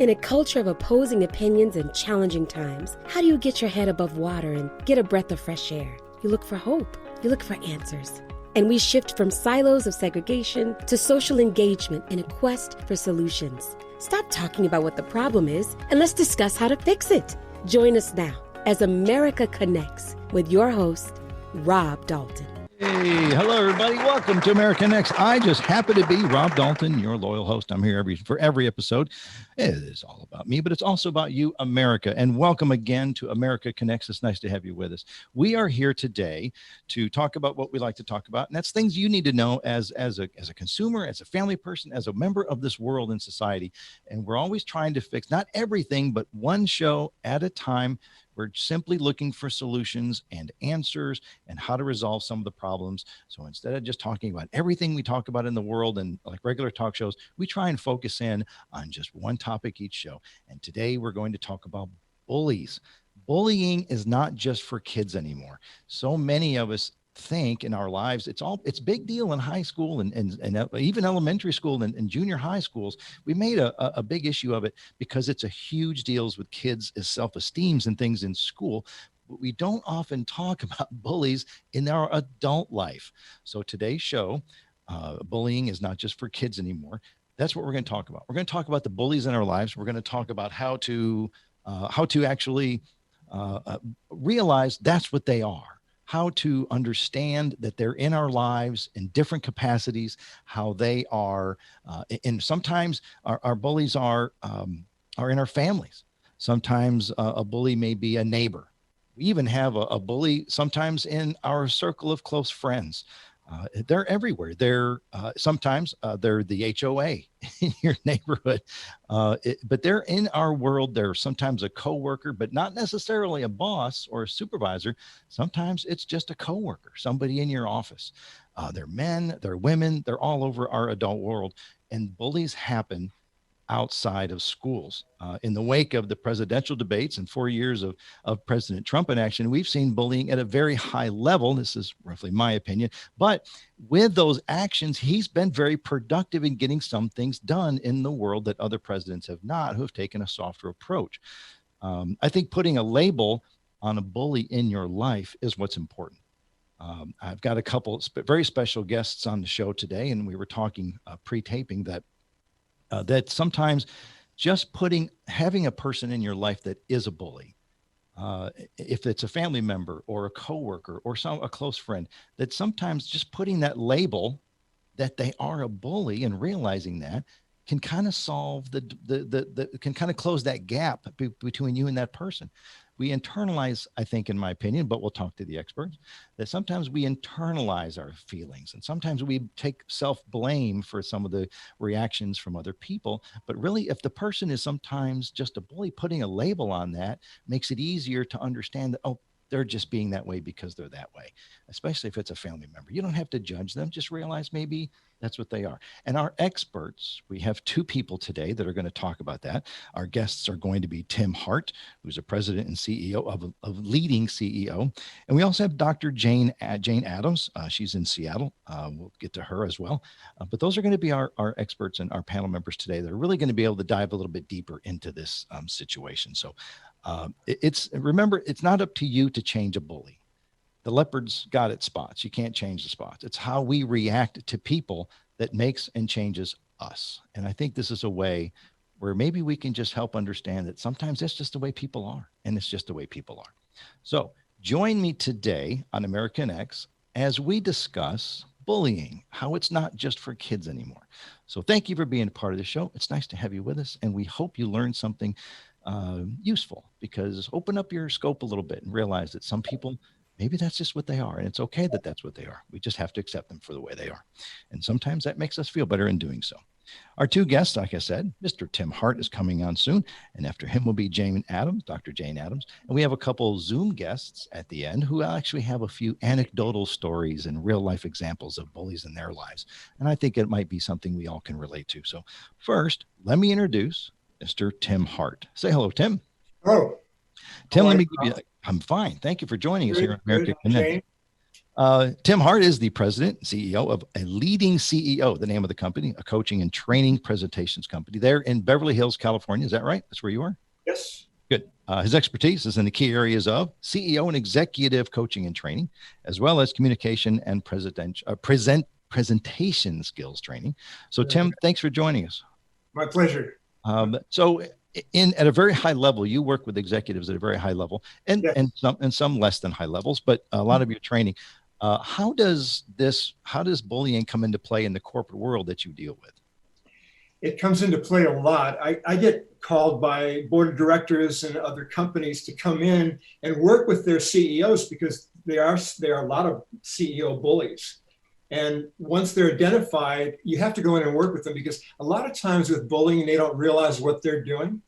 In a culture of opposing opinions and challenging times, how do you get your head above water and get a breath of fresh air? You look for hope. You look for answers. And we shift from silos of segregation to social engagement in a quest for solutions. Stop talking about what the problem is and let's discuss how to fix it. Join us now as America Connects with your host, Rob Dalton. Hey, hello everybody. Welcome to America Next. I just happen to be Rob Dalton, your loyal host. I'm here for every episode. It is all about me, but it's also about you, America. And welcome again to America Connects. It's nice to have you with us. We are here today to talk about what we like to talk about, and that's things you need to know as a consumer, as a family person, as a member of this world and society. And we're always trying to fix not everything, but one show at a time. We're simply looking for solutions and answers and how to resolve some of the problems. So instead of just talking about everything we talk about in the world and like regular talk shows, we try and focus in on just one topic each show. And today we're going to talk about bullies. Bullying is not just for kids anymore. So many of us think in our lives it's big deal in high school and even elementary school and junior high schools. We made a big issue of it because it's a huge deal with kids' self-esteems and things in school. But we don't often talk about bullies in our adult life. So today's show, bullying is not just for kids anymore. That's what we're going to talk about. We're going to talk about the bullies in our lives. We're going to talk about how to actually realize that's what they are. How to understand that they're in our lives in different capacities, how they are, and sometimes our bullies are in our families. Sometimes a bully may be a neighbor. We even have a bully sometimes in our circle of close friends. They're everywhere. Sometimes they're the HOA in your neighborhood, but they're in our world. They're sometimes a coworker, but not necessarily a boss or a supervisor. Sometimes it's just a coworker, somebody in your office. They're men, they're women, they're all over our adult world. And bullies happen outside of schools. In the wake of the presidential debates and 4 years of President Trump in action, we've seen bullying at a very high level. This is roughly my opinion. But with those actions, he's been very productive in getting some things done in the world that other presidents have not, who have taken a softer approach. I think putting a label on a bully in your life is what's important. I've got a couple very special guests on the show today, and we were talking pre-taping that sometimes just having a person in your life that is a bully, if it's a family member or a coworker or a close friend, that sometimes just putting that label that they are a bully and realizing that can kind of solve can kind of close that gap between you and that person. We internalize, I think, in my opinion, but we'll talk to the experts, that sometimes we internalize our feelings and sometimes we take self-blame for some of the reactions from other people. But really, if the person is sometimes just a bully, putting a label on that makes it easier to understand that, oh, they're just being that way because they're that way, especially if it's a family member. You don't have to judge them. Just realize maybe that's what they are. And our experts, we have two people today that are going to talk about that. Our guests are going to be Tim Hart, who's a president and CEO of leading CEO. And we also have Dr. Jane Adams. She's in Seattle. We'll get to her as well. But those are going to be our experts and our panel members today. They're really going to be able to dive a little bit deeper into this situation. So remember, it's not up to you to change a bully. The leopard's got its spots. You can't change the spots. It's how we react to people that makes and changes us. And I think this is a way where maybe we can just help understand that sometimes that's just the way people are, and it's just the way people are. So join me today on American X as we discuss bullying, how it's not just for kids anymore. So thank you for being a part of the show. It's nice to have you with us, and we hope you learned something useful, because open up your scope a little bit and realize that some people, maybe that's just what they are, and it's okay that that's what they are. We just have to accept them for the way they are. And sometimes that makes us feel better in doing so. Our two guests, like I said, Mr. Tim Hart is coming on soon, and after him will be Jane Adams, Dr. Jane Adams. And we have a couple Zoom guests at the end who actually have a few anecdotal stories and real life examples of bullies in their lives. And I think it might be something we all can relate to. So first, let me introduce Mr. Tim Hart. Say hello, Tim. Hello. Tim, let me give you, I'm fine. Thank you for joining us here on America Connect. Tim Hart is the president and CEO of A Leading CEO, the name of the company, a coaching and training presentations company there in Beverly Hills, California. Is that right? That's where you are? Yes. Good. His expertise is in the key areas of CEO and executive coaching and training, as well as communication and presentation skills training. So, Tim, thanks for joining us. My pleasure. So, at a very high level, you work with executives at a very high level, and Yes. and some less than high levels, but a lot of your training. How does bullying come into play in the corporate world that you deal with? It comes into play a lot. I get called by board of directors and other companies to come in and work with their CEOs because there are a lot of CEO bullies. And once they're identified, you have to go in and work with them because a lot of times with bullying, they don't realize what they're doing.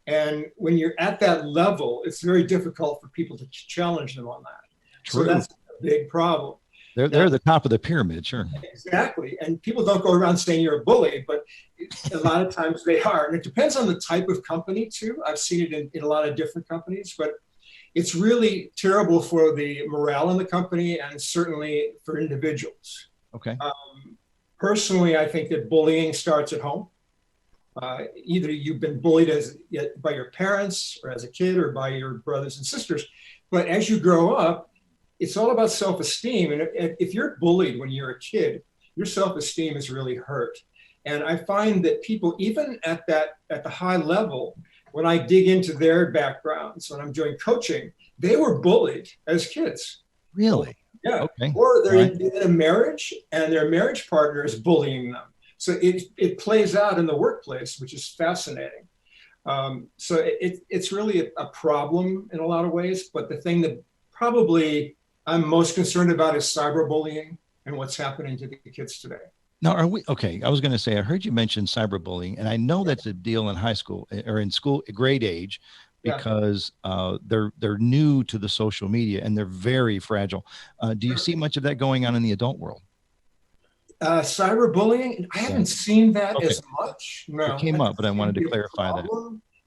And when you're at that level, it's very difficult for people to challenge them on that. True. So that's a big problem. They're the top of the pyramid, sure. Exactly. And people don't go around saying you're a bully, but a lot of times they are. And it depends on the type of company too. I've seen it in a lot of different companies, but it's really terrible for the morale in the company and certainly for individuals. Okay. Personally, I think that bullying starts at home. Either you've been bullied by your parents or as a kid or by your brothers and sisters, but as you grow up, it's all about self-esteem. And if you're bullied when you're a kid, your self-esteem is really hurt. And I find that people, even at the high level, when I dig into their backgrounds, when I'm doing coaching, they were bullied as kids. Really? Yeah. Okay. Or they're in a marriage and their marriage partner is bullying them. So it plays out in the workplace, which is fascinating. So it's really a problem in a lot of ways. But the thing that probably I'm most concerned about is cyberbullying and what's happening to the kids today. Now, are we okay? I was going to say, I heard you mention cyberbullying, and I know that's a deal in high school or in school, grade age, because they're new to the social media and they're very fragile. Do you see much of that going on in the adult world? Cyberbullying, I haven't seen that as much. No, it came up, but I wanted to clarify that.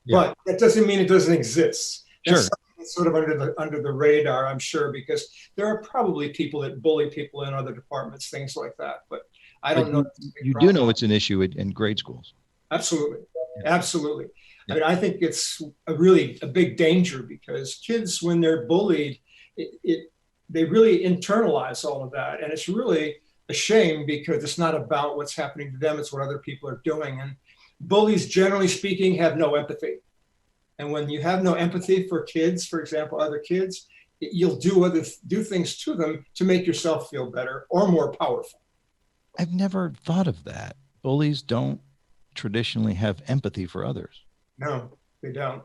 But that doesn't mean it doesn't exist. Sure. It's sort of under the radar, I'm sure, because there are probably people that bully people in other departments, things like that. But I don't know. You do know it's an issue in grade schools. Absolutely. Absolutely. I mean, I think it's a big danger because kids, when they're bullied, they really internalize all of that. And it's really a shame because it's not about what's happening to them. It's what other people are doing. And bullies, generally speaking, have no empathy. And when you have no empathy for kids, for example, other kids, you'll do things to them to make yourself feel better or more powerful. I've never thought of that. Bullies don't traditionally have empathy for others. No, they don't.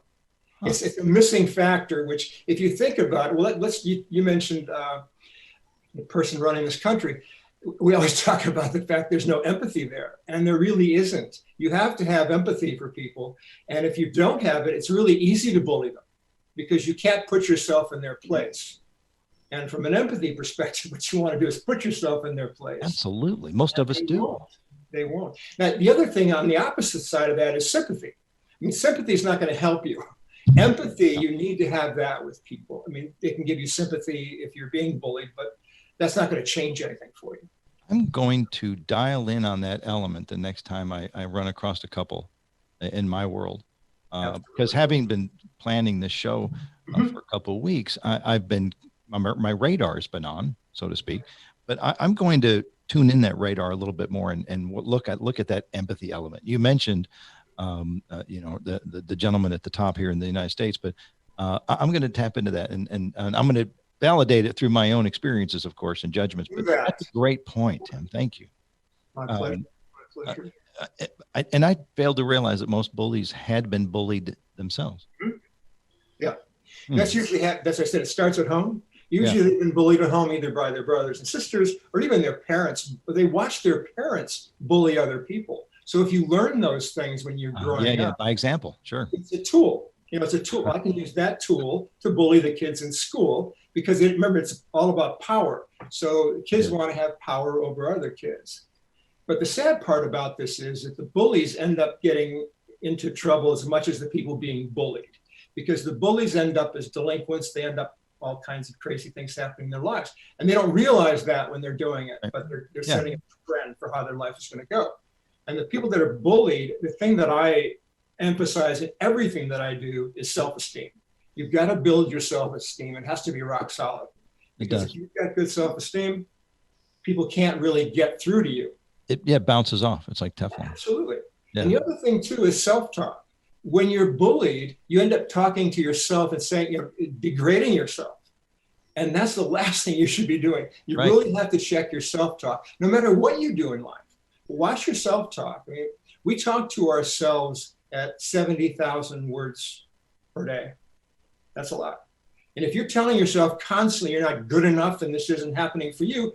Huh. It's a missing factor, which if you think about it, you mentioned the person running this country. We always talk about the fact there's no empathy there, and there really isn't. You have to have empathy for people. And if you don't have it, it's really easy to bully them because you can't put yourself in their place. And from an empathy perspective, what you want to do is put yourself in their place. Absolutely. Most of us do. They won't. Now, the other thing on the opposite side of that is sympathy. I mean, sympathy is not going to help you. Empathy, you need to have that with people. I mean, they can give you sympathy if you're being bullied, but that's not going to change anything for you. I'm going to dial in on that element the next time I run across a couple in my world. Because having been planning this show for a couple of weeks, my radar has been on, so to speak, but I'm going to tune in that radar a little bit more and look at that empathy element. You mentioned, the gentleman at the top here in the United States, but I'm going to tap into that and I'm going to validate it through my own experiences, of course, and judgments. But that's a great point, Tim. Thank you. My pleasure. My pleasure. I failed to realize that most bullies had been bullied themselves. Yeah, that's usually that's what I said. It starts at home. Usually they've been bullied at home either by their brothers and sisters or even their parents. But they watch their parents bully other people. So if you learn those things when you're growing up, by example, sure, it's a tool. It's a tool. I can use that tool to bully the kids in school because remember, it's all about power. So kids want to have power over other kids. But the sad part about this is that the bullies end up getting into trouble as much as the people being bullied, because the bullies end up as delinquents. They end up all kinds of crazy things happening in their lives. And they don't realize that when they're doing it, but they're setting a trend for how their life is going to go. And the people that are bullied, the thing that I emphasize in everything that I do is self-esteem. You've got to build your self-esteem. It has to be rock solid. Because if you've got good self-esteem, people can't really get through to you. It bounces off. It's like Teflon. Absolutely. Yeah. And the other thing too is self-talk. When you're bullied, you end up talking to yourself and saying, degrading yourself. And that's the last thing you should be doing. You really have to check your self-talk, no matter what you do in life. Watch your self-talk. I mean, we talk to ourselves at 70,000 words per day. That's a lot. And if you're telling yourself constantly you're not good enough and this isn't happening for you,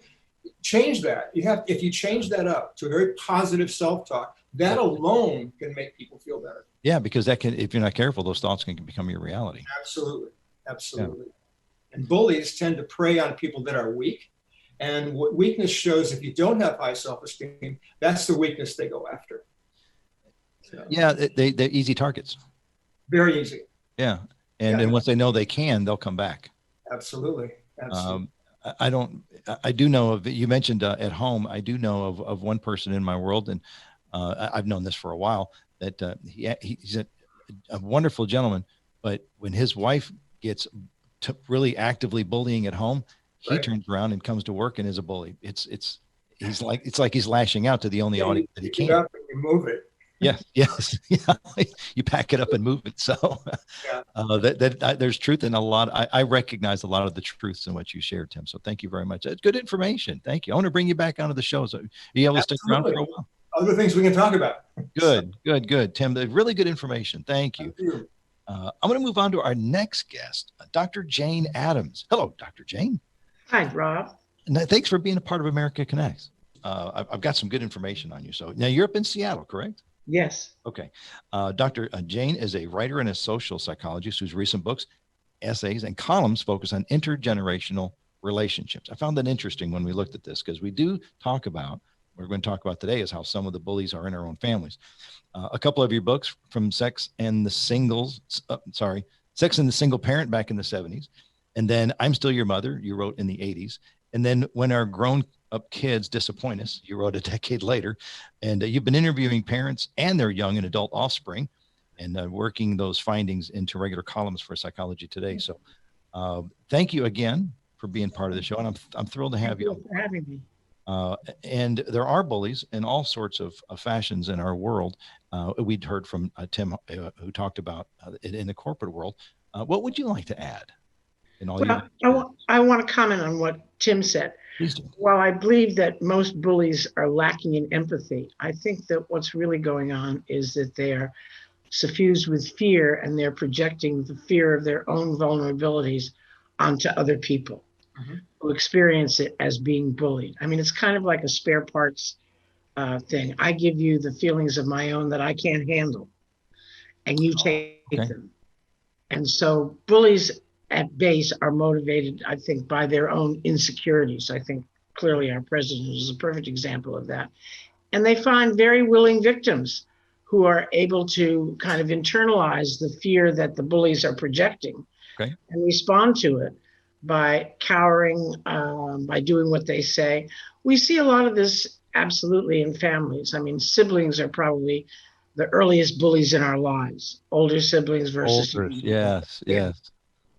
change that. If you change that up to a very positive self-talk, that alone can make people feel better. Yeah, because that can, if you're not careful, those thoughts can become your reality. Absolutely. Absolutely. Yeah. And bullies tend to prey on people that are weak. And what weakness shows, if you don't have high self-esteem, that's the weakness they go after. So, yeah, they're easy targets. Very easy. Yeah. And once they know they can, they'll come back. Absolutely. Absolutely. I do know of, you mentioned at home, I do know of one person in my world, and I've known this for a while, that he's a wonderful gentleman, but when his wife gets really actively bullying at home, he turns around and comes to work and is a bully. It's like he's lashing out to the only audience that he can. Up and you move it. Yes. You pack it up and move it. So there's truth in a lot. I recognize a lot of the truths in what you shared, Tim. So thank you very much. It's good information. Thank you. I want to bring you back onto the show. So are you able to stick around for a while? Other things we can talk about. Good. Tim, really good information. Thank you. I'm going to move on to our next guest, Dr. Jane Adams. Hello, Dr. Jane. Hi, Rob. And thanks for being a part of America Connects. I've got some good information on you. So now you're up in Seattle, correct? Yes. Okay. Dr. Jane is a writer and a social psychologist whose recent books, essays, and columns focus on intergenerational relationships. I found that interesting when we looked at this because we do talk about, what we're going to talk about today is how some of the bullies are in our own families. A couple of your books from Sex and the Single Parent back in the 70s. And then I'm Still Your Mother, you wrote in the 80s. And then When Our Grown Up Kids Disappoint Us, you wrote a decade later. And you've been interviewing parents and their young and adult offspring and working those findings into regular columns for Psychology Today. So thank you again for being part of the show. And I'm thrilled to have you. Thank you for having me. And there are bullies in all sorts of fashions in our world. We'd heard from Tim, who talked about it in the corporate world. What would you like to add? I want to comment on what Tim said. Please do. While I believe that most bullies are lacking in empathy, I think that what's really going on is that they're suffused with fear and they're projecting the fear of their own vulnerabilities onto other people who experience it as being bullied. I mean, it's kind of like a spare parts thing. I give you the feelings of my own that I can't handle, and you take them. And so bullies at base are motivated, I think, by their own insecurities. I think clearly our president is a perfect example of that. And they find very willing victims who are able to kind of internalize the fear that the bullies are projecting and respond to it by cowering, by doing what they say. We see a lot of this absolutely in families. I mean, siblings are probably the earliest bullies in our lives, older siblings versus yes.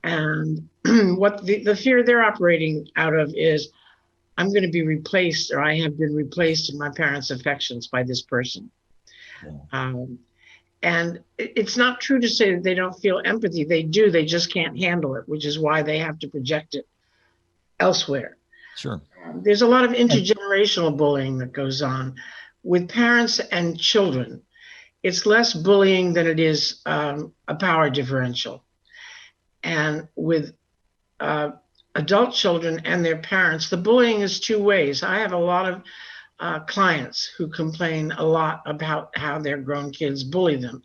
And what the fear they're operating out of is, I'm going to be replaced, or I have been replaced in my parents' affections by this person. And it's not true to say that they don't feel empathy. They do, they just can't handle it, which is why they have to project it elsewhere. Sure. There's a lot of intergenerational bullying that goes on with parents and children. It's less bullying than it is a power differential. And with adult children and their parents, the bullying is two ways. I have a lot of clients who complain a lot about how their grown kids bully them.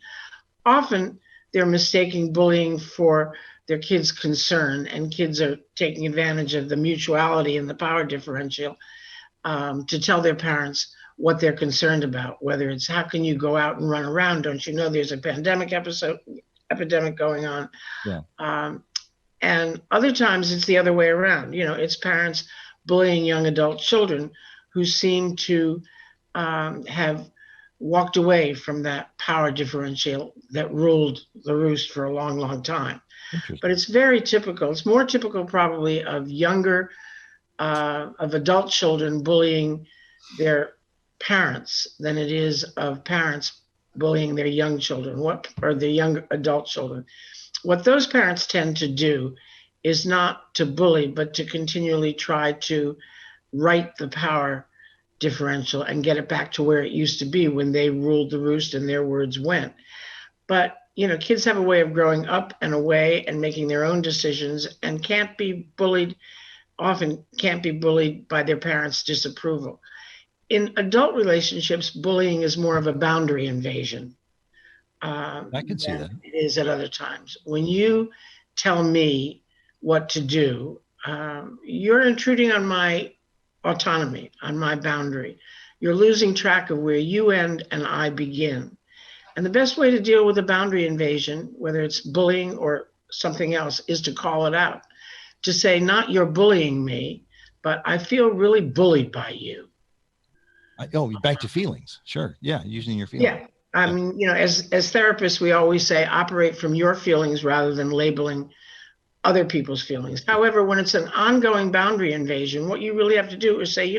Often they're mistaking bullying for their kids' concern, and kids are taking advantage of the mutuality and the power differential to tell their parents what they're concerned about, whether it's how can you go out and run around? Don't you know there's a epidemic going on? And other times it's the other way around. It's parents bullying young adult children who seem to have walked away from that power differential that ruled the roost for a long, long time. But it's very typical. It's more typical probably of of adult children bullying their parents than it is of parents bullying their young children, or their young adult children. What those parents tend to do is not to bully, but to continually try to right the power differential and get it back to where it used to be when they ruled the roost and their words went. But kids have a way of growing up and away and making their own decisions, and often can't be bullied by their parents' disapproval. In adult relationships, bullying is more of a boundary invasion. I can see that. It is at other times. When you tell me what to do, you're intruding on my autonomy, on my boundary. You're losing track of where you end and I begin. And the best way to deal with a boundary invasion, whether it's bullying or something else, is to call it out. To say, not you're bullying me, but I feel really bullied by you. Back to feelings. Sure. Yeah. Using your feelings. Yeah. I mean, as therapists, we always say operate from your feelings rather than labeling other people's feelings. However, when it's an ongoing boundary invasion, what you really have to do is say,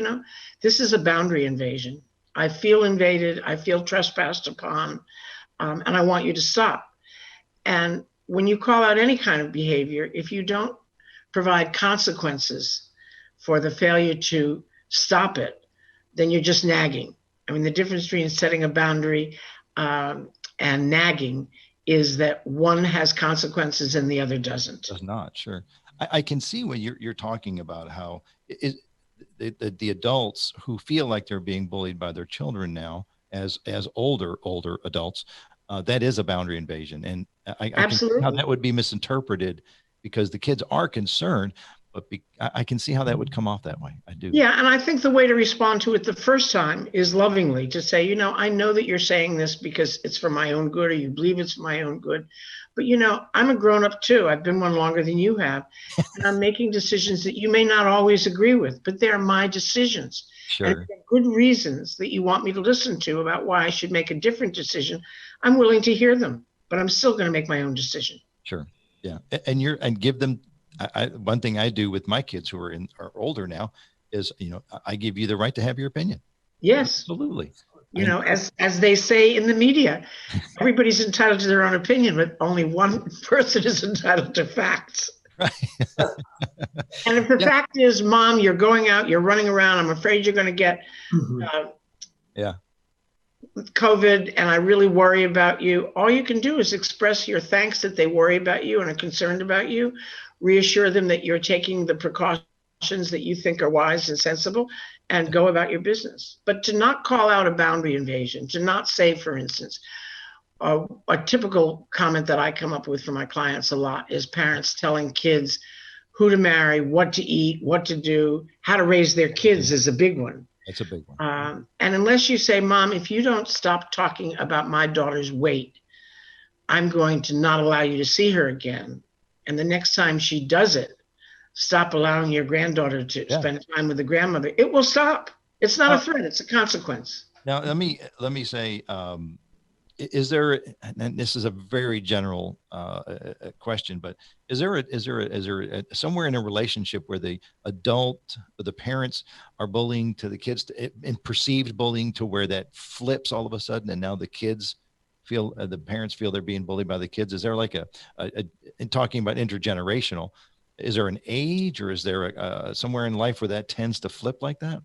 this is a boundary invasion. I feel invaded. I feel trespassed upon, and I want you to stop. And when you call out any kind of behavior, if you don't provide consequences for the failure to stop it, then you're just nagging. I mean, the difference between setting a boundary and nagging is that one has consequences and the other doesn't. Does not, sure. I can see what you're talking about, how the adults who feel like they're being bullied by their children now as older adults, that is a boundary invasion. And I can see how that would be misinterpreted because the kids are concerned, but I can see how that would come off that way. I do. Yeah. And I think the way to respond to it the first time is lovingly to say, I know that you're saying this because it's for my own good, or you believe it's for my own good. But, I'm a grown up too. I've been one longer than you have. And I'm making decisions that you may not always agree with, but they're my decisions. Sure. And if there are good reasons that you want me to listen to about why I should make a different decision, I'm willing to hear them, but I'm still going to make my own decision. Sure. Yeah. And give them, one thing I do with my kids who are older now is, I give you the right to have your opinion. Yes, absolutely. As they say in the media, everybody's entitled to their own opinion, but only one person is entitled to facts. Right. And if the fact is, Mom, you're going out, you're running around, I'm afraid you're going to get COVID, and I really worry about you. All you can do is express your thanks that they worry about you and are concerned about you. Reassure them that you're taking the precautions that you think are wise and sensible, and go about your business. But to not call out a boundary invasion, to not say, for instance, a typical comment that I come up with for my clients a lot is parents telling kids who to marry, what to eat, what to do, how to raise their kids is a big one. That's a big one. And unless you say, Mom, if you don't stop talking about my daughter's weight, I'm going to not allow you to see her again. And the next time she does it, stop allowing your granddaughter to spend time with the grandmother. It will stop. It's not a threat. It's a consequence. Now, let me say, is there, and this is a very general question, but is there somewhere in a relationship where the parents are bullying to the kids and perceived bullying to where that flips all of a sudden, and now the kids feel the parents feel they're being bullied by the kids? Is there like in talking about intergenerational, is there an age, or is there somewhere in life where that tends to flip like that?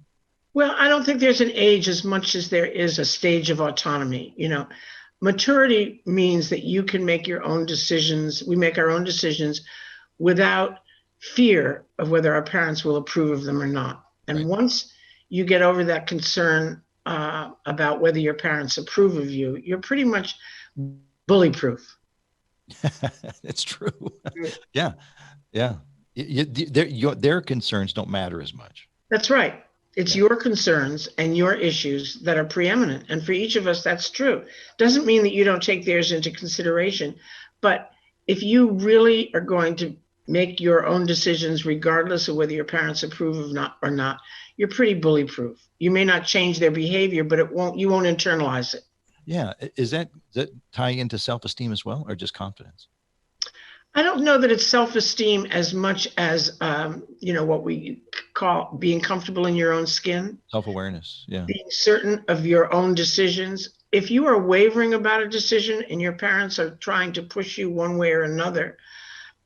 Well, I don't think there's an age as much as there is a stage of autonomy. Maturity means that you can make your own decisions. We make our own decisions without fear of whether our parents will approve of them or not. And once you get over that concern about whether your parents approve of you, you're pretty much bully proof. It's true. Yeah. Their concerns don't matter as much. That's right. It's your concerns and your issues that are preeminent. And for each of us, that's true. Doesn't mean that you don't take theirs into consideration. But if you really are going to, make your own decisions regardless of whether your parents approve of not or not, you're pretty bully proof. You may not change their behavior, but you won't internalize it. Yeah. Does that tie into self-esteem as well, or just confidence? I don't know that it's self-esteem as much as, what we call being comfortable in your own skin. Self-awareness. Yeah. Being certain of your own decisions. If you are wavering about a decision and your parents are trying to push you one way or another,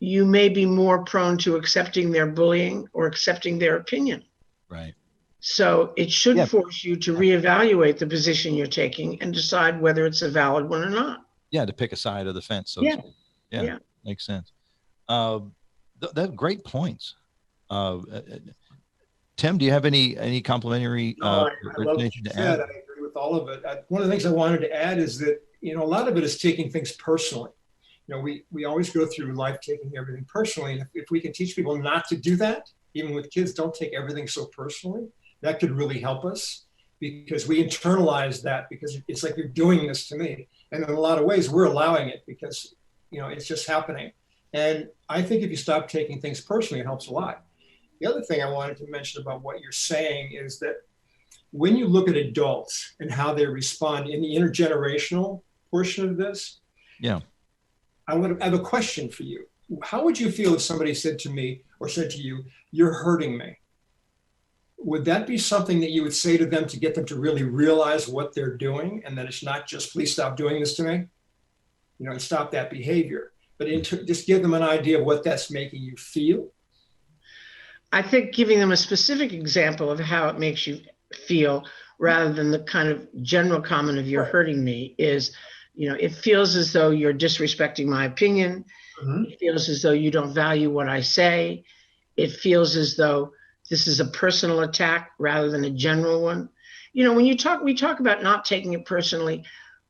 you may be more prone to accepting their bullying or accepting their opinion. Right. So it should force you to reevaluate the position you're taking and decide whether it's a valid one or not. Yeah, to pick a side of the fence. So yeah. Makes sense. That great points. Tim, do you have any complimentary I love what you said. I agree with all of it. One of the things I wanted to add is that, a lot of it is taking things personally. We always go through life taking everything personally. And if we can teach people not to do that, even with kids, don't take everything so personally, that could really help us, because we internalize that because it's like, you're doing this to me. And in a lot of ways, we're allowing it because, it's just happening. And I think if you stop taking things personally, it helps a lot. The other thing I wanted to mention about what you're saying is that when you look at adults and how they respond in the intergenerational portion of this, I have a question for you. How would you feel if somebody said to me or said to you, "You're hurting me"? Would that be something that you would say to them to get them to really realize what they're doing, and that it's not just, "Please stop doing this to me," and stop that behavior, but just give them an idea of what that's making you feel? I think giving them a specific example of how it makes you feel, rather than the kind of general comment of "you're hurting me," is, it feels as though you're disrespecting my opinion. Mm-hmm. It feels as though you don't value what I say. It feels as though this is a personal attack rather than a general one. When we talk about not taking it personally.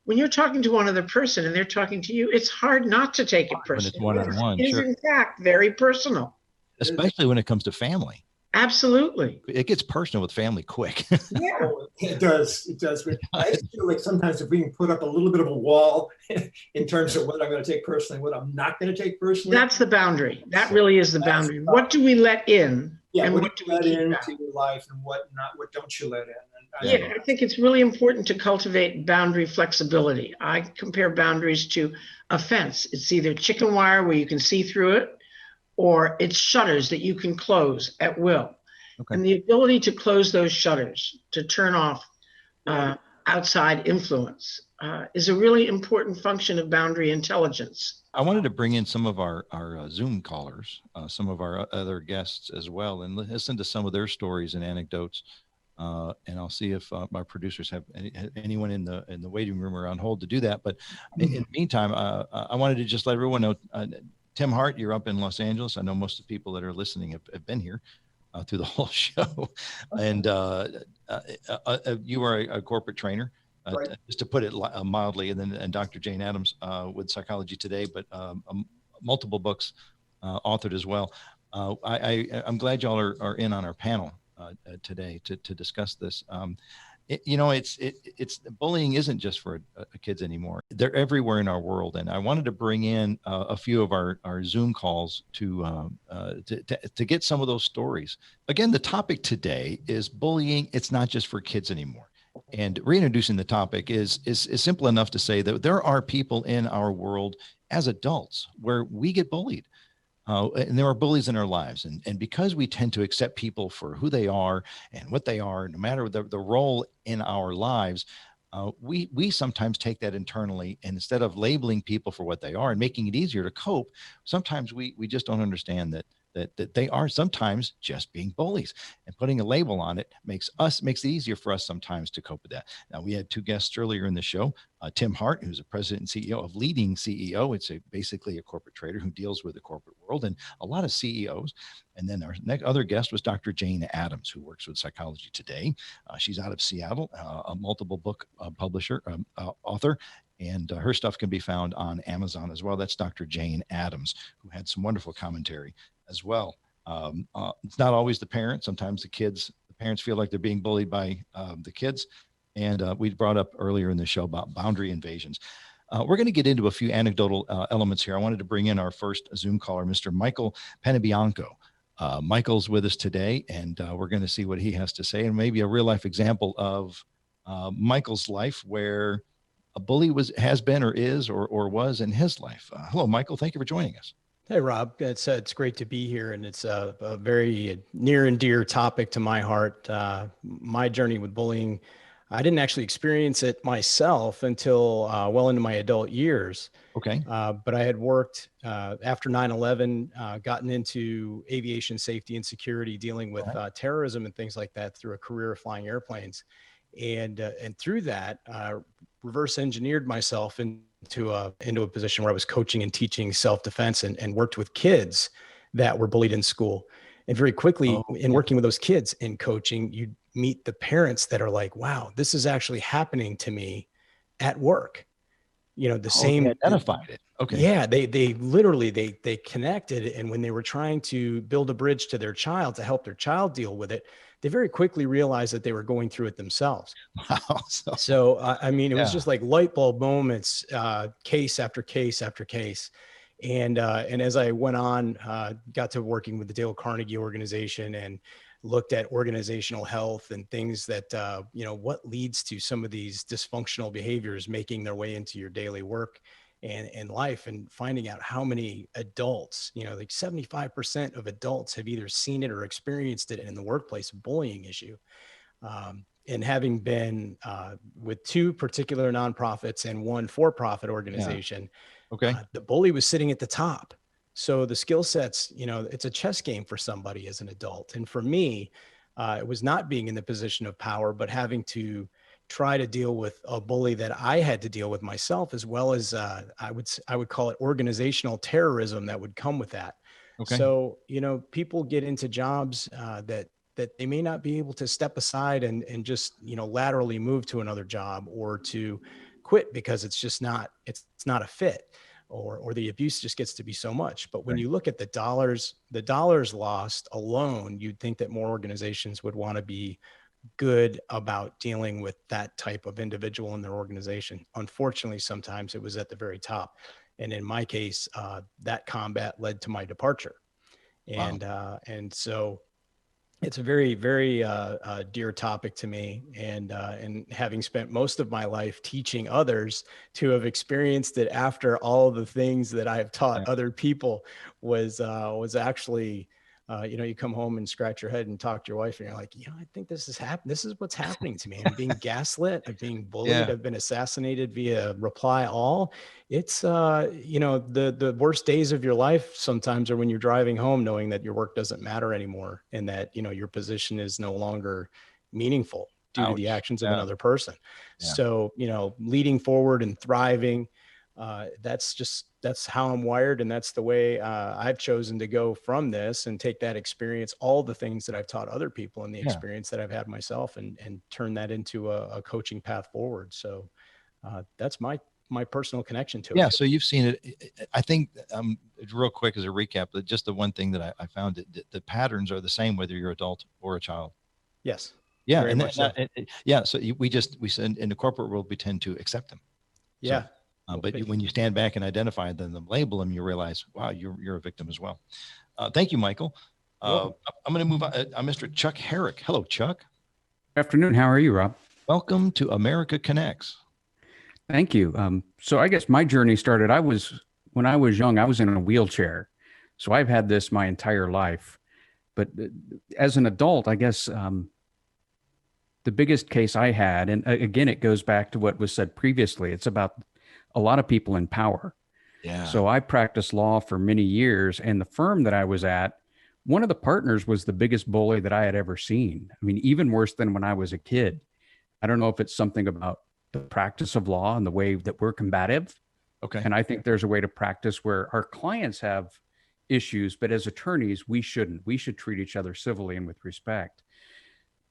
When you're talking to one other person and they're talking to you, it's hard not to take it personally. When it's one-on-one, it is in fact very personal. Especially when it comes to family. Absolutely. It gets personal with family quick. Yeah, it does. It does. I feel like sometimes if we can put up a little bit of a wall in terms of what I'm going to take personally, what I'm not going to take personally. That's the boundary. That really is the boundary. What do we let in? Yeah, and what do we let into your life, and what don't you let in? I think it's really important to cultivate boundary flexibility. I compare boundaries to a fence. It's either chicken wire where you can see through it, or it's shutters that you can close at will. Okay. And the ability to close those shutters, to turn off outside influence, is a really important function of boundary intelligence. I wanted to bring in some of our Zoom callers, some of our other guests as well, and listen to some of their stories and anecdotes. And I'll see if my producers have anyone in the waiting room or on hold to do that. But in the meantime, I wanted to just let everyone know, Tim Hart, you're up in Los Angeles. I know most of the people that are listening have been here through the whole show. And you are a corporate trainer, just to put it mildly, and Dr. Jane Addams with Psychology Today, but multiple books authored as well. I'm glad y'all are in on our panel today to discuss this. It's bullying isn't just for kids anymore. They're everywhere in our world. And I wanted to bring in a few of our Zoom calls to get some of those stories. Again, the topic today is bullying. It's not just for kids anymore. And reintroducing the topic is simple enough to say that there are people in our world as adults where we get bullied. And there are bullies in our lives. And because we tend to accept people for who they are and what they are, no matter the role in our lives, we sometimes take that internally. And instead of labeling people for what they are and making it easier to cope, sometimes we just don't understand that they are sometimes just being bullies, and putting a label on it makes it easier for us sometimes to cope with that. Now, we had two guests earlier in the show, Tim Hart, who's a president and CEO of Leading CEO. It's basically a corporate trader who deals with the corporate world and a lot of CEOs. And then our next other guest was Dr. Jane Addams, who works with Psychology Today. She's out of Seattle, a multiple book publisher, author. And her stuff can be found on Amazon as well. That's Dr. Jane Addams, who had some wonderful commentary as well. It's not always the parents. Sometimes the parents feel like they're being bullied by the kids. And we brought up earlier in the show about boundary invasions. We're going to get into a few anecdotal elements here. I wanted to bring in our first Zoom caller, Mr. Michael Penabianco. Michael's with us today, and we're going to see what he has to say, and maybe a real life example of Michael's life where a bully has been or is or was in his life. Hello, Michael. Thank you for joining us. Hey, Rob. It's great to be here, and it's a very near and dear topic to my heart. My journey with bullying, I didn't actually experience it myself until well into my adult years. Okay. But I had worked after 9/11, gotten into aviation safety and security, dealing with terrorism and things like that through a career of flying airplanes. And through that, reverse engineered myself into a position where I was coaching and teaching self-defense and worked with kids that were bullied in school. And very quickly in working with those kids and coaching, you meet the parents that are like, wow, this is actually happening to me at work. You know, the same. They identified it. Okay. Yeah, they literally they connected, and when they were trying to build a bridge to their child to help their child deal with it, they very quickly realized that they were going through it themselves. Wow. So I mean, it was just like light bulb moments, case after case after case. And as I went on, got to working with the Dale Carnegie organization and looked at organizational health and things that, what leads to some of these dysfunctional behaviors making their way into your daily work and life, and finding out how many adults, like 75% of adults have either seen it or experienced it in the workplace bullying issue. And having been with two particular nonprofits and one for-profit organization, the bully was sitting at the top. So the skill sets, it's a chess game for somebody as an adult. And for me, it was not being in the position of power, but having to try to deal with a bully that I had to deal with myself, as well as I would call it organizational terrorism that would come with that. Okay. So, people get into jobs that they may not be able to step aside and just, laterally move to another job, or to quit because it's not a fit. Or the abuse just gets to be so much. But when you look at the dollars lost alone, you'd think that more organizations would want to be good about dealing with that type of individual in their organization. Unfortunately, sometimes it was at the very top. And in my case, that combat led to my departure. And so it's a very, very dear topic to me. And having spent most of my life teaching others to have experienced it after all the things that I've taught other people was actually, you come home and scratch your head and talk to your wife, and you're like, I think this is happening. This is what's happening to me. I'm being gaslit. I'm being bullied. I've been assassinated via reply all. It's, the worst days of your life sometimes are when you're driving home knowing that your work doesn't matter anymore, and that, your position is no longer meaningful due to the actions of another person. So, leading forward and thriving, that's how I'm wired. And that's the way I've chosen to go from this and take that experience, all the things that I've taught other people and the experience that I've had myself, and turn that into a coaching path forward. So that's my personal connection to it. Yeah. So you've seen it. I think real quick as a recap, just the one thing that I found, that the patterns are the same, whether you're adult or a child. Yes. Yeah. And so we send in the corporate world, we tend to accept them. Yeah. So, but when you stand back and identify them, label them, you realize, wow, you're a victim as well. Thank you, Michael. I'm going to move on. Mr. Chuck Herrick. Hello, Chuck. Afternoon. How are you, Rob? Welcome to America Connects. Thank you. So I guess my journey started, when I was young, I was in a wheelchair. So I've had this my entire life. But as an adult, I guess the biggest case I had, and again, it goes back to what was said previously, it's about a lot of people in power. Yeah. So I practiced law for many years, and the firm that I was at, one of the partners was the biggest bully that I had ever seen. I mean, even worse than when I was a kid. I don't know if it's something about the practice of law and the way that we're combative. Okay. And I think there's a way to practice where our clients have issues, but as attorneys, we shouldn't. We should treat each other civilly and with respect.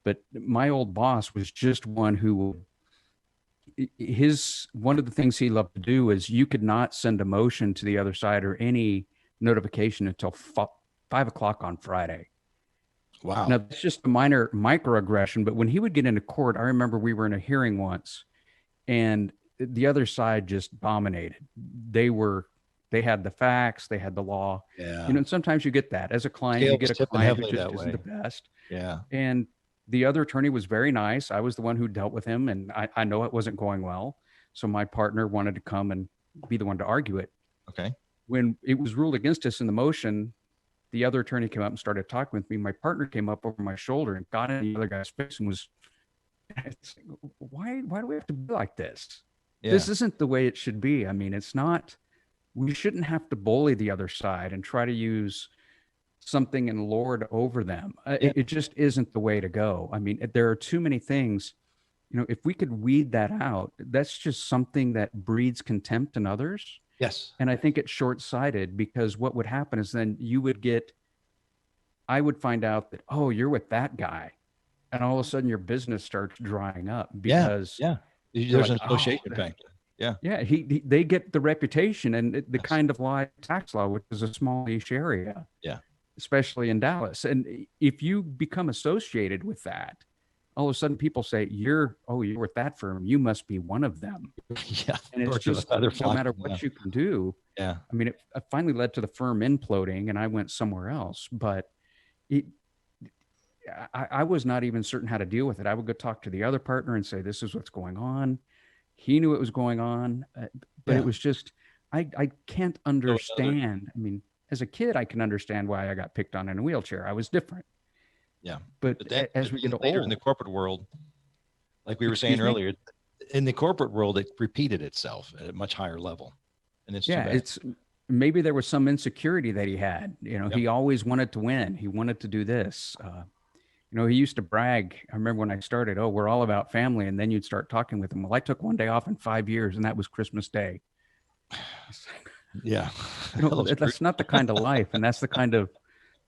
But my old boss was just one who, one of the things he loved to do is you could not send a motion to the other side or any notification until 5 o'clock on Friday. Wow. Now, it's just a minor microaggression, but when he would get into court, I remember we were in a hearing once, and the other side just dominated. They had the facts, they had the law. Yeah. You know, and sometimes you get that as a client, Scale you was get a tipping client who heavily just that isn't way. the best. Yeah. And the other attorney was very nice. I was the one who dealt with him, and I know it wasn't going well. So my partner wanted to come and be the one to argue it. Okay. When it was ruled against us in the motion, the other attorney came up and started talking with me. My partner came up over my shoulder and got in the other guy's face and was, why do we have to be like this? Yeah. This isn't the way it should be. I mean, it's not, we shouldn't have to bully the other side and try to use something and lord over them. It just isn't the way to go. I mean, there are too many things, you know, if we could weed that out, that's just something that breeds contempt in others. Yes. And I think it's short-sighted, because what would happen is then I would find out that, oh, you're with that guy. And all of a sudden your business starts drying up because There's an like, oh, association factor. Yeah. yeah, they get the reputation and the kind of law, tax law, which is a small niche area. Yeah. Especially in Dallas. And if you become associated with that, all of a sudden people say, you're with that firm, you must be one of them. Yeah. And it's just, no matter what you can do. Yeah. I mean, it finally led to the firm imploding and I went somewhere else, but I was not even certain how to deal with it. I would go talk to the other partner and say, this is what's going on. He knew it was going on, but it was just, I can't understand. I mean, as a kid, I can understand why I got picked on in a wheelchair. I was different. Yeah. But as we get later older in the corporate world, like we were saying earlier, in the corporate world, it repeated itself at a much higher level. And it's, it's maybe there was some insecurity that he had, you know, he always wanted to win. He wanted to do this. You know, he used to brag. I remember when I started, oh, we're all about family. And then you'd start talking with him. Well, I took one day off in 5 years and that was Christmas Day. Yeah. You know, that's not the kind of life. And that's the kind of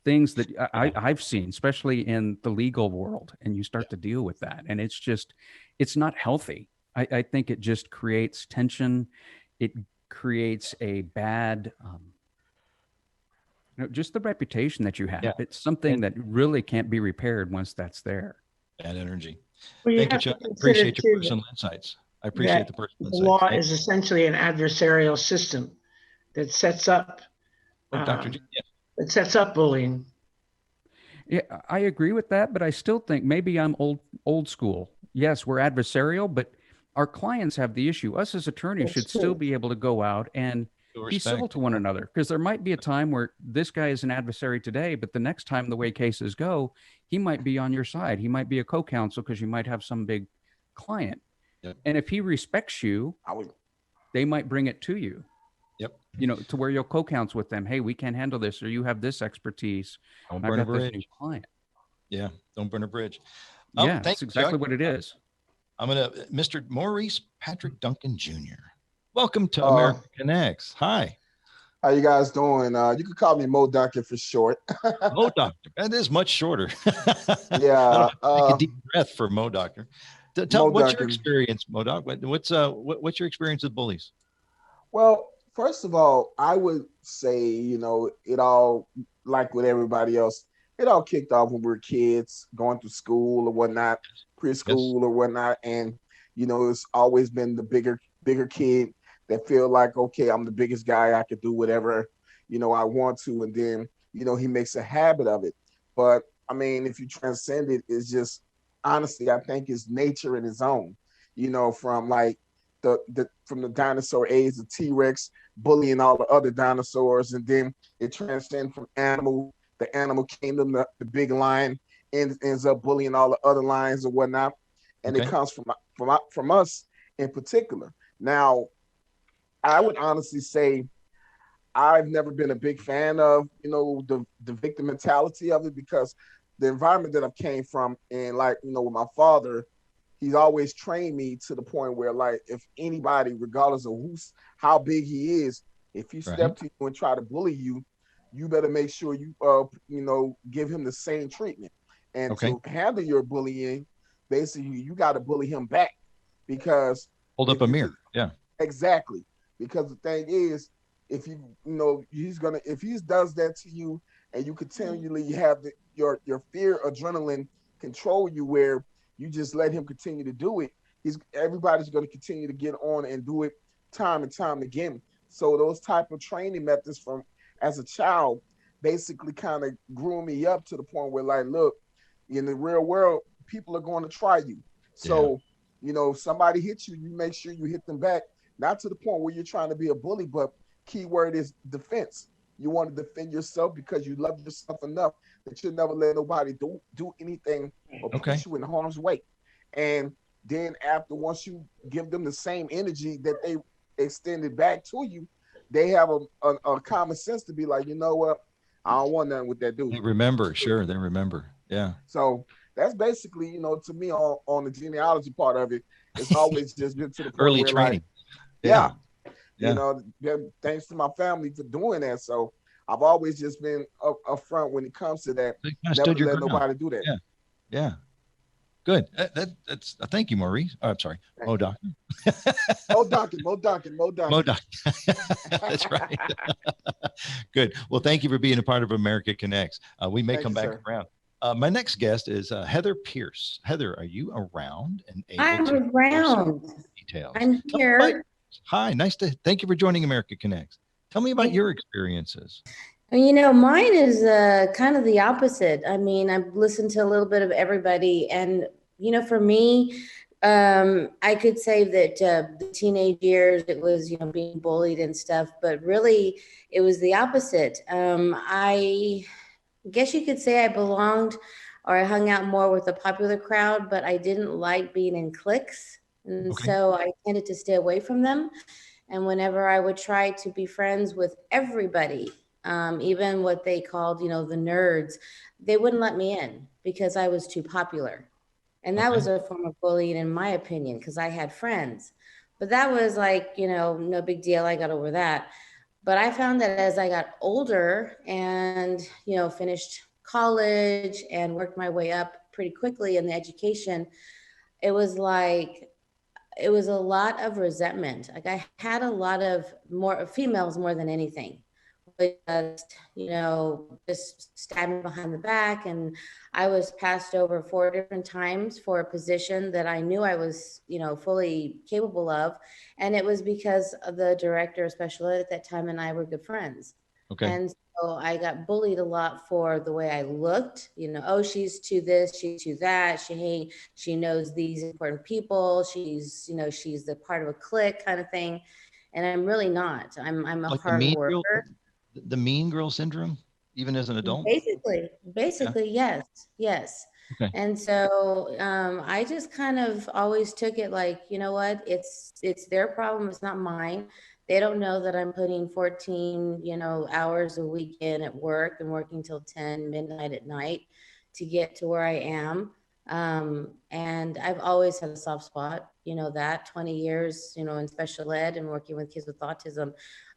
things that I've seen, especially in the legal world. And you start to deal with that. And it's just, it's not healthy. I think it just creates tension. It creates a bad, you know, just the reputation that you have. Yeah. It's something that really can't be repaired once that's there. Bad energy. Well, Thank you, Chuck. I appreciate your personal insights. I appreciate the personal insights. The law is essentially an adversarial system that sets up it sets up bullying. Yeah, I agree with that, but I still think maybe I'm old school. Yes, we're adversarial, but our clients have the issue. Us as attorneys should still be able to go out and be civil to one another, because there might be a time where this guy is an adversary today, but the next time, the way cases go, he might be on your side. He might be a co-counsel because you might have some big client. Yep. And if he respects you, they might bring it to you. Yep. You know, to where you'll co-counsel with them. Hey, we can't handle this, or you have this expertise. Don't burn a bridge. New client. Yeah. Don't burn a bridge. Yeah, that's exactly what it is. I'm going to, Mr. Maurice Patrick Duncan Jr. Welcome to America Connects. Hi. How you guys doing? You can call me Mo Duncan for short. Mo Doctor. That is much shorter. Yeah. Take a deep breath for Mo Doctor. Tell what's Duncan. Your experience, Mo Doc? What's your experience with bullies? Well, first of all, I would say, you know, it all, like with everybody else, it all kicked off when we were kids, going to school or whatnot, preschool or whatnot. And, you know, it's always been the bigger kid that feel like, okay, I'm the biggest guy, I could do whatever, you know, I want to. And then, you know, he makes a habit of it. But I mean, if you transcend it, it's just, honestly, I think it's nature in its own, you know, from like from the dinosaur age, the T-Rex bullying all the other dinosaurs. And then it transcends from the animal kingdom, the big lion ends up bullying all the other lions or whatnot. And it comes from us in particular. Now, I would honestly say I've never been a big fan of, you know, the victim mentality of it, because the environment that I came from, and like, you know, with my father, he's always trained me to the point where, like, if anybody, regardless of how big he is, if he step to you and try to bully you, you better make sure you, you know, give him the same treatment. And to handle your bullying, basically, you got to bully him back, because hold up a mirror. Yeah, exactly. Because the thing is, if you know, if he does that to you, and you continually have your fear adrenaline control you, where you just let him continue to do it, everybody's going to continue to get on and do it time and time again. So those type of training methods from as a child basically kind of grew me up to the point where, like, look, in the real world, people are going to try you. So, if somebody hits you, you make sure you hit them back, not to the point where you're trying to be a bully, but key word is defense. You want to defend yourself because you love yourself enough that you'll never let nobody do anything or push you in harm's way. And then once you give them the same energy that they extended back to you, they have a common sense to be like, you know what? I don't want nothing with that dude. They remember. Sure. They remember. Yeah. So that's basically, to me on the genealogy part of it, it's always just been to the point Early where training. Like, thanks to my family for doing that. So I've always just been upfront when it comes to that. Never let nobody do that. Yeah. Yeah. Good. That's thank you, Maurice. Oh, I'm sorry. Mo Doctor. Mo Duncan. That's right. Good. Well, thank you for being a part of America Connects. We may come back around. My next guest is Heather Pierce. Heather, are you around and able to around. Details? I'm here. Hi, thank you for joining America Connects. Tell me about your experiences. Mine is kind of the opposite. I mean, I've listened to a little bit of everybody, and for me, I could say that the teenage years, it was, being bullied and stuff, but really it was the opposite. I guess you could say I belonged or I hung out more with the popular crowd, but I didn't like being in cliques. And so I tended to stay away from them. And whenever I would try to be friends with everybody, even what they called, the nerds, they wouldn't let me in because I was too popular. And that was a form of bullying, in my opinion, because I had friends. But that was like, no big deal. I got over that. But I found that as I got older and, finished college and worked my way up pretty quickly in the education, it was a lot of resentment. Like I had a lot of more females more than anything. Just stabbing behind the back. And I was passed over 4 different times for a position that I knew I was, fully capable of. And it was because of the director of special ed at that time and I were good friends. And so I got bullied a lot for the way I looked, she's to this, she's to that. She knows these important people. She's the part of a clique kind of thing. And I'm really not. I'm a hard worker. The mean girl syndrome, even as an adult? Basically, yes. Okay. And so I just kind of always took it like, you know what, it's their problem. It's not mine. They don't know that I'm putting 14, hours a week in at work and working till 10 midnight at night to get to where I am. And I've always had a soft spot, that 20 years, in special ed and working with kids with autism.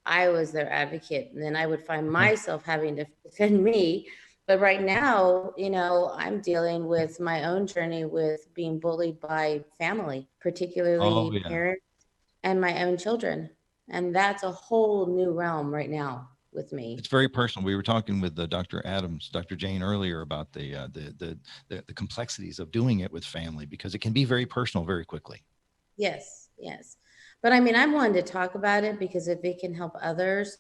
I was their advocate, and then I would find myself having to defend me. But right now, I'm dealing with my own journey with being bullied by family, particularly parents and my own children. And that's a whole new realm right now with me. It's very personal. We were talking with Dr. Jane earlier about the complexities of doing it with family, because it can be very personal very quickly. Yes. But I mean, I'm one to talk about it because if it can help others,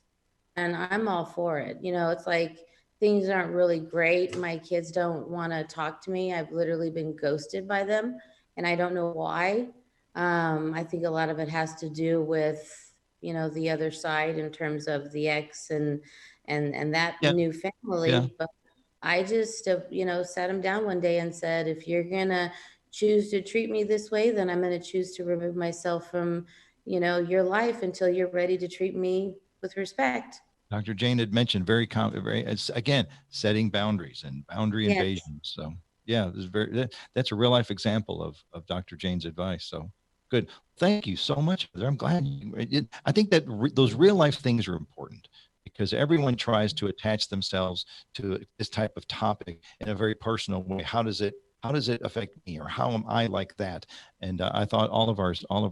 and I'm all for it. It's like things aren't really great. My kids don't want to talk to me. I've literally been ghosted by them, and I don't know why. I think a lot of it has to do with, the other side in terms of the ex and that new family. Yeah. But I just, sat them down one day and said, if you're going to choose to treat me this way, then I'm going to choose to remove myself from your life until you're ready to treat me with respect. Dr. Jane had mentioned again, setting boundaries and boundary invasion. So yeah, that's a real life example of Dr. Jane's advice. So good. Thank you so much. I'm glad I think that those real life things are important, because everyone tries to attach themselves to this type of topic in a very personal way. How does it affect me, or how am I like that? And I thought all of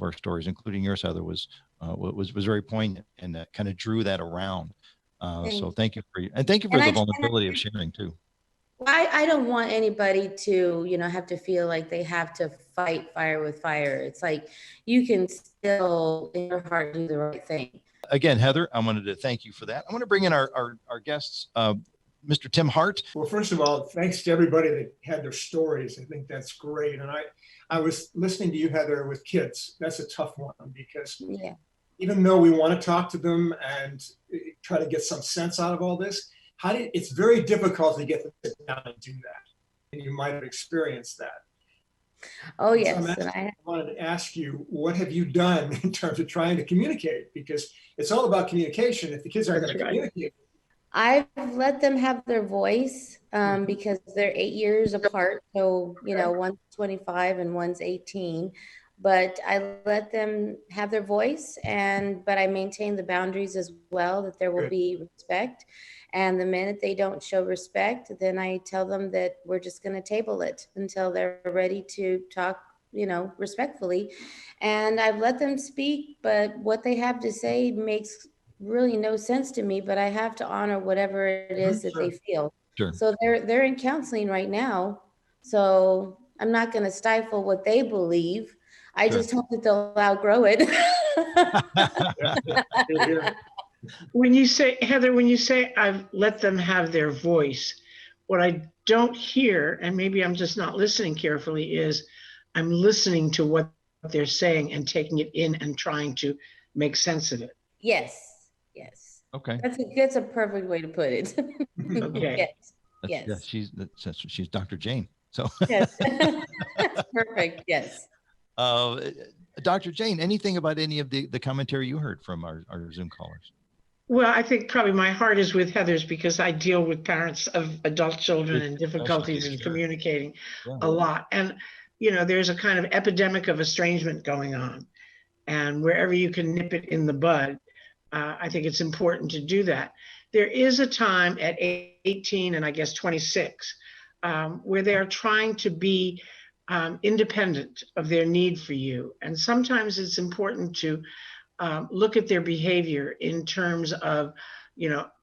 our stories, including yours, Heather, was very poignant, and kind of drew that around. So thank you for the vulnerability of sharing too. I don't want anybody to, have to feel like they have to fight fire with fire. It's like you can still in your heart do the right thing. Again, Heather, I wanted to thank you for that. I want to bring in our guests, Mr. Tim Hart. Well, first of all, thanks to everybody that had their stories. I think that's great. And I was listening to you, Heather, with kids. That's a tough one because even though we want to talk to them and try to get some sense out of all this, it's very difficult to get them to sit down and do that. And you might have experienced that. Oh, yes. So I wanted to ask you, what have you done in terms of trying to communicate? Because it's all about communication. If the kids aren't going to communicate. I've let them have their voice because they're 8 years apart. So, one's 25 and one's 18. But I let them have their voice, but I maintain the boundaries as well, that there will be respect. And the minute they don't show respect, then I tell them that we're just going to table it until they're ready to talk, respectfully. And I've let them speak, but what they have to say makes really no sense to me, but I have to honor whatever it is that they feel. Sure. So they're in counseling right now. So I'm not going to stifle what they believe. I just hope that they'll outgrow it. When you say, Heather, I've let them have their voice, what I don't hear, and maybe I'm just not listening carefully, is I'm listening to what they're saying and taking it in and trying to make sense of it. Yes. Okay. That's a perfect way to put it. Okay. Yes. Yeah, she's Dr. Jane. So yes. That's perfect. Yes. Dr. Jane, anything about any of the commentary you heard from our Zoom callers? Well, I think probably my heart is with Heather's because I deal with parents of adult children and difficulties in communicating a lot. And, there's a kind of epidemic of estrangement going on. And wherever you can nip it in the bud, I think it's important to do that. There is a time at 18 and I guess 26 where they're trying to be independent of their need for you. And sometimes it's important to look at their behavior in terms of,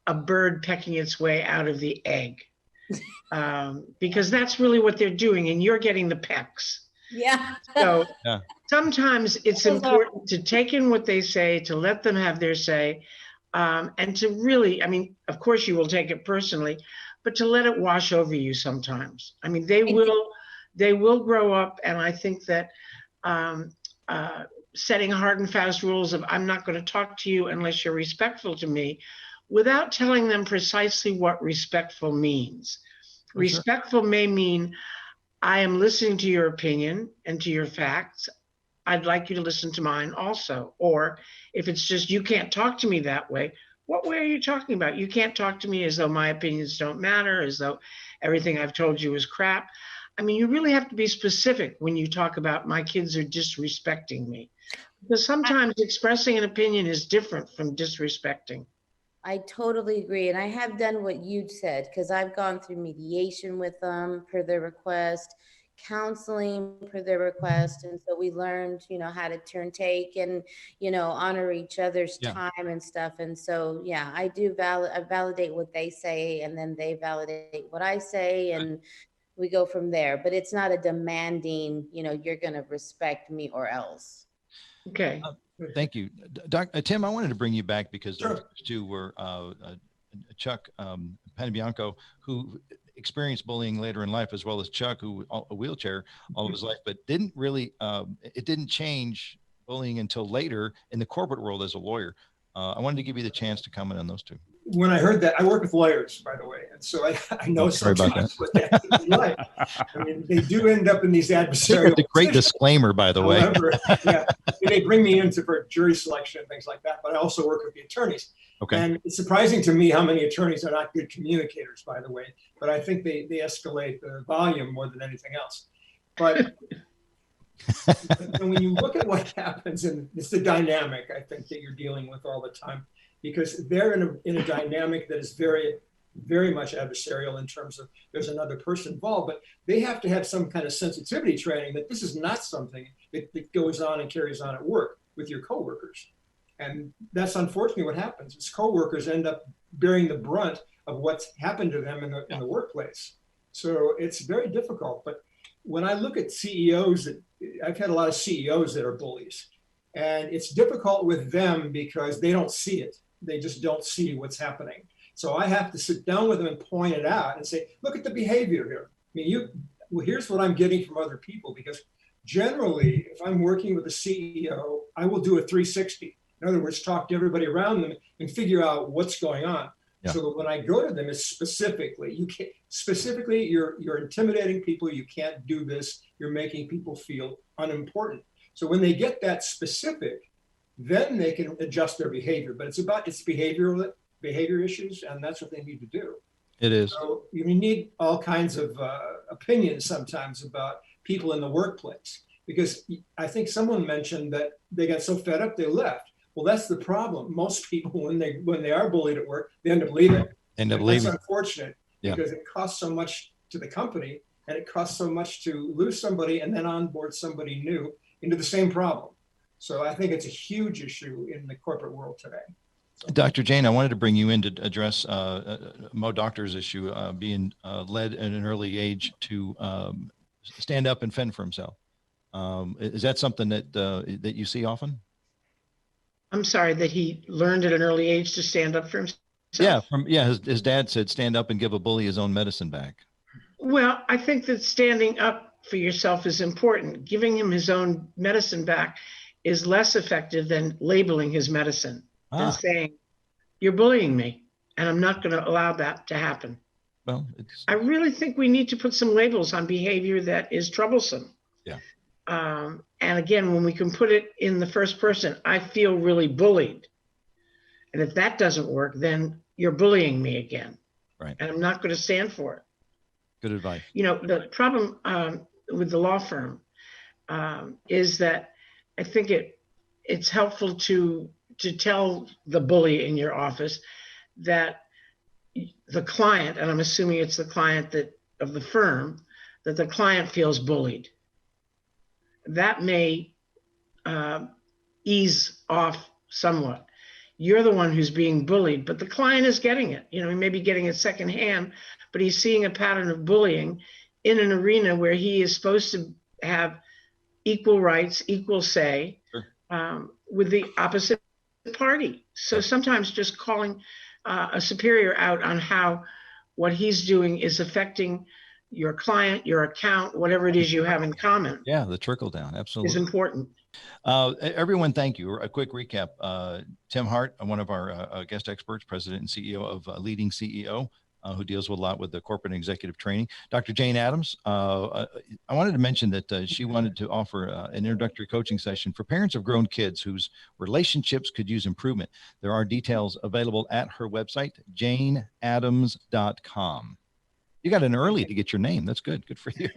a bird pecking its way out of the egg, because that's really what they're doing, and you're getting the pecks. Yeah. So sometimes it's important to take in what they say, to let them have their say, and to really, of course you will take it personally, but to let it wash over you sometimes. They will grow up, and I think that setting hard and fast rules of I'm not going to talk to you unless you're respectful to me, without telling them precisely what respectful means. Respectful may mean I am listening to your opinion and to your facts. I'd like you to listen to mine also. Or if it's just you can't talk to me that way, what way are you talking about? You can't talk to me as though my opinions don't matter, as though everything I've told you is crap. You really have to be specific when you talk about my kids are disrespecting me. Because sometimes expressing an opinion is different from disrespecting. I totally agree. And I have done what you said, because I've gone through mediation with them per their request, counseling per their request. And so we learned, how to turn take and, honor each other's time and stuff. And so, I do validate what they say, and then they validate what I say, and we go from there. But it's not a demanding, you're going to respect me or else. Okay. Thank you. Tim, I wanted to bring you back because the first two were Chuck Panabianco, who experienced bullying later in life, as well as Chuck, who a wheelchair all of his life, but didn't really, it didn't change bullying until later in the corporate world as a lawyer. I wanted to give you the chance to comment on those two. When I heard that, I work with lawyers, by the way, and so I know sometimes what that can be like. They do end up in these adversarial. The great disclaimer, by the way. However, they bring me in for jury selection and things like that, but I also work with the attorneys. Okay. And it's surprising to me how many attorneys are not good communicators, by the way, but I think they escalate the volume more than anything else. But and when you look at what happens, and it's the dynamic, I think, that you're dealing with all the time, because they're in a dynamic that is very, very much adversarial in terms of there's another person involved, but they have to have some kind of sensitivity training that this is not something that goes on and carries on at work with your coworkers. And that's unfortunately what happens is coworkers end up bearing the brunt of what's happened to them in the workplace. So it's very difficult. But when I look at CEOs, I've had a lot of CEOs that are bullies, and it's difficult with them because they don't see it. They just don't see what's happening. So I have to sit down with them and point it out and say, look at the behavior here. I mean, here's what I'm getting from other people, because generally, if I'm working with a CEO, I will do a 360. In other words, talk to everybody around them and figure out what's going on. Yeah. So that when I go to them, it's specifically, you're intimidating people. You can't do this. You're making people feel unimportant. So when they get that specific, then they can adjust their behavior. But it's behavior issues, and that's what they need to do. It is. So you need all kinds of opinions sometimes about people in the workplace, because I think someone mentioned that they got so fed up they left. Well, that's the problem. Most people, when they are bullied at work, they end up leaving. That's unfortunate, because it costs so much to the company, and it costs so much to lose somebody and then onboard somebody new into the same problem. So I think it's a huge issue in the corporate world today. So. Dr. Jane, I wanted to bring you in to address Mo Doctor's issue, being led at an early age to stand up and fend for himself. Is that something that you see often? I'm sorry, that he learned at an early age to stand up for himself? Yeah, his dad said, stand up and give a bully his own medicine back. Well, I think that standing up for yourself is important. Giving him his own medicine back is less effective than labeling his medicine and saying, you're bullying me, and I'm not going to allow that to happen. Well, I really think we need to put some labels on behavior that is troublesome. Yeah. And again, when we can put it in the first person, I feel really bullied. And if that doesn't work, then you're bullying me again. Right. And I'm not going to stand for it. Good advice. The problem with the law firm is that I think it's helpful to tell the bully in your office that the client, and I'm assuming it's the client of the firm, that the client feels bullied. That may ease off somewhat. You're the one who's being bullied, but the client is getting it. He may be getting it secondhand, but he's seeing a pattern of bullying in an arena where he is supposed to have equal rights, equal say, sure, with the opposite party. So sometimes just calling a superior out on how what he's doing is affecting your client, your account, whatever it is you have in common. Yeah, the trickle down, absolutely, is important. Everyone, thank you. A quick recap. Tim Hart, one of our guest experts, president and CEO of Leading CEO, who deals with a lot with the corporate and executive training. Dr. Jane Adams, I wanted to mention that she wanted to offer an introductory coaching session for parents of grown kids whose relationships could use improvement. There are details available at her website, janeadams.com. You got in early to get your name. That's good. Good for you.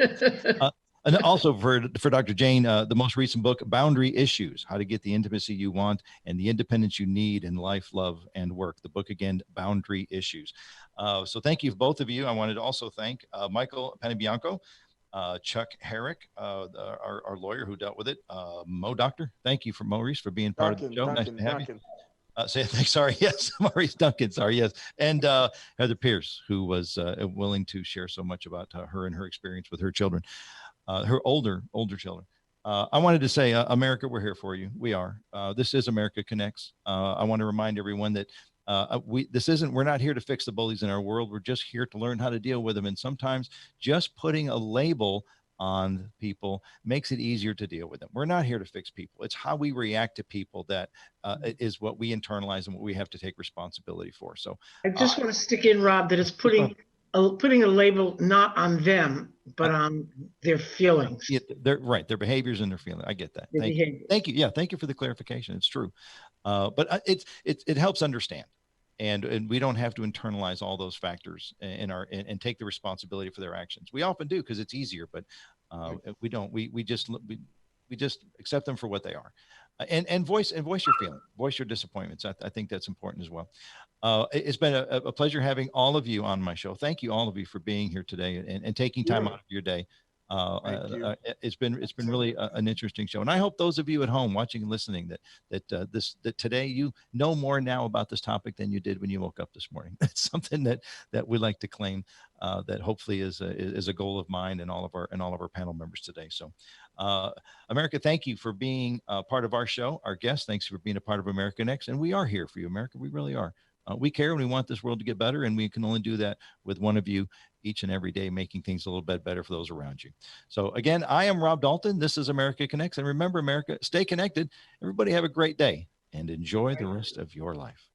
And also for Dr. Jane, the most recent book, Boundary Issues, How to Get the Intimacy You Want and the Independence You Need in Life, Love, and Work. The book again, Boundary Issues. So thank you, both of you. I wanted to also thank Michael Panibianco, Chuck Herrick, our lawyer who dealt with it, Mo Doctor. Thank you, Maurice, for being part of the show. Nice to have you. Sorry, yes, Maurice Duncan, sorry, yes. And Heather Pierce, who was willing to share so much about her and her experience with her children, her older children. I wanted to say, America, we're here for you. We are. This is America Connects. I want to remind everyone that we're not here to fix the bullies in our world. We're just here to learn how to deal with them. And sometimes just putting a label on people makes it easier to deal with them. We're not here to fix people. It's how we react to people that is what we internalize and what we have to take responsibility for. So I just want to stick in, Rob, that it's putting a label not on them, but on their feelings. Yeah, they're right. Their behaviors and their feelings. I get that. Thank you. Yeah. Thank you for the clarification. It's true. But it helps understand. And we don't have to internalize all those factors and take the responsibility for their actions. We often do because it's easier, but we don't. We just accept them for what they are, and voice your feeling, voice your disappointments. I think that's important as well. It's been a pleasure having all of you on my show. Thank you, all of you, for being here today and taking time out of your day It's been really an interesting show, and I hope those of you at home watching and listening that today you know more now about this topic than you did when you woke up this morning. That's something that we like to claim, that hopefully is a goal of mine and all of our panel members today. So, America, thank you for being part of our show. Our guest, thanks for being a part of America Next, and we are here for you, America. We really are. We care and we want this world to get better, and we can only do that with one of you each and every day, making things a little bit better for those around you. So again, I am Rob Dalton. This is America Connects. And remember, America, stay connected. Everybody have a great day and enjoy the rest of your life.